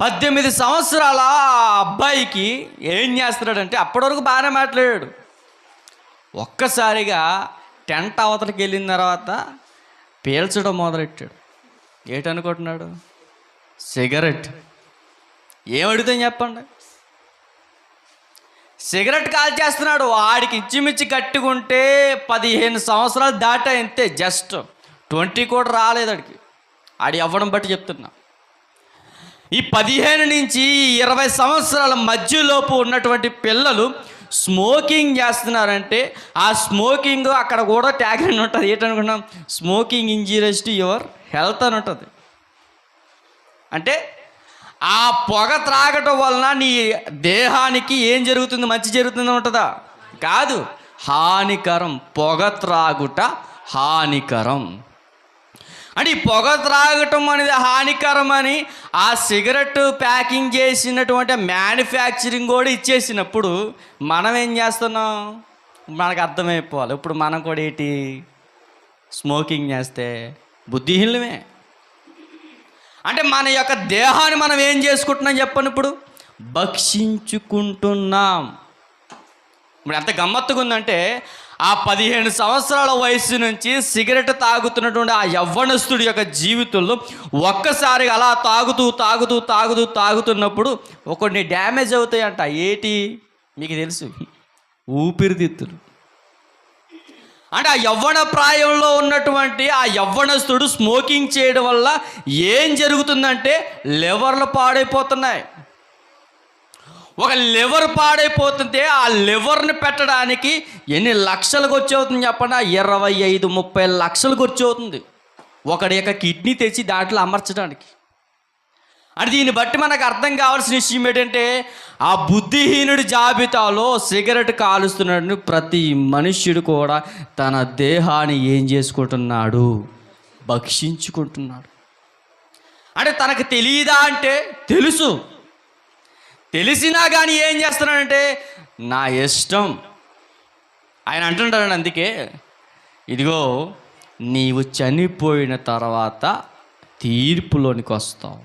18 సంవత్సరాల అబ్బాయికి ఏం చేస్తున్నాడంటే అప్పటి వరకు బాగానే మాట్లాడాడు. ఒక్కసారిగా టెంట్ అవతలకి వెళ్ళిన తర్వాత పీల్చడం మొదలెట్టాడు. ఏంటనుకుంటున్నాడు? సిగరెట్. ఏమడుగుతాం చెప్పండి? సిగరెట్ కాల్చేస్తున్నాడు. ఆడికి ఇచ్చిమిచ్చి కట్టుకుంటే 15 సంవత్సరాలు దాటా అంతే, జస్ట్ 20 కూడా రాలేదు ఆడికి. ఆడి అవ్వడం బట్టి చెప్తున్నా. ఈ 15 నుంచి 20 సంవత్సరాల మధ్యలోపు ఉన్నటువంటి పిల్లలు స్మోకింగ్ చేస్తున్నారంటే ఆ స్మోకింగ్ అక్కడ కూడా ట్యాగ్ అని ఉంటుంది. ఏంటనుకున్నాం? Smoking injurious to your health అని ఉంటుంది. అంటే ఆ పొగ త్రాగటం వలన నీ దేహానికి ఏం జరుగుతుంది? మంచి జరుగుతుంది ఉంటుందా? కాదు, హానికరం. పొగ త్రాగుట హానికరం. అంటే ఈ పొగ త్రాగటం అనేది హానికరం అని ఆ సిగరెట్ ప్యాకింగ్ చేసినటువంటి మ్యానుఫ్యాక్చరింగ్ కూడా ఇచ్చేసినప్పుడు మనం ఏం చేస్తున్నాం? మనకు అర్థమైపోవాలి. ఇప్పుడు మనం కూడా ఏంటి? స్మోకింగ్ చేస్తే బుద్ధిహీనమే. అంటే మన యొక్క దేహాన్ని మనం ఏం చేసుకుంటున్నాం చెప్పండి? ఇప్పుడు భక్షించుకుంటున్నాం. ఇప్పుడు ఎంత గమ్మత్తుగా ఉందంటే ఆ 15 సంవత్సరాల వయసు నుంచి సిగరెట్ తాగుతున్నటువంటి ఆ యవ్వనస్తుడి యొక్క జీవితంలో ఒక్కసారి అలా తాగుతున్నప్పుడు కొన్ని డ్యామేజ్ అవుతాయంట. ఏటి మీకు తెలుసు? ఊపిరితిత్తులు. అంటే ఆ యవ్వన ప్రాయంలో ఉన్నటువంటి ఆ యవ్వనస్తుడు స్మోకింగ్ చేయడం వల్ల ఏం జరుగుతుందంటే లివర్లు పాడైపోతున్నాయి. ఒక లివర్ పాడైపోతుంటే ఆ లివర్ని పెట్టడానికి ఎన్ని లక్షలు ఖర్చు అవుతుంది చెప్పండి? 25-30 లక్షలు ఖర్చు అవుతుంది ఒకడి యొక్క కిడ్నీ తెచ్చి దాంట్లో అమర్చడానికి. అంటే దీన్ని బట్టి మనకు అర్థం కావాల్సిన విషయం ఏంటంటే ఆ బుద్ధిహీనుడి జాబితాలో సిగరెట్ కాలుస్తున్నాడు ప్రతి మనుష్యుడు కూడా తన దేహాన్ని ఏం చేసుకుంటున్నాడు? భక్షించుకుంటున్నాడు. అంటే తనకు తెలియదా అంటే తెలుసు. తెలిసినా కానీ ఏం చేస్తున్నాడంటే నా ఇష్టం. ఆయన అంటుంటాడు అందుకే, ఇదిగో నీవు చనిపోయిన తర్వాత తీర్పులోనికి వస్తావు.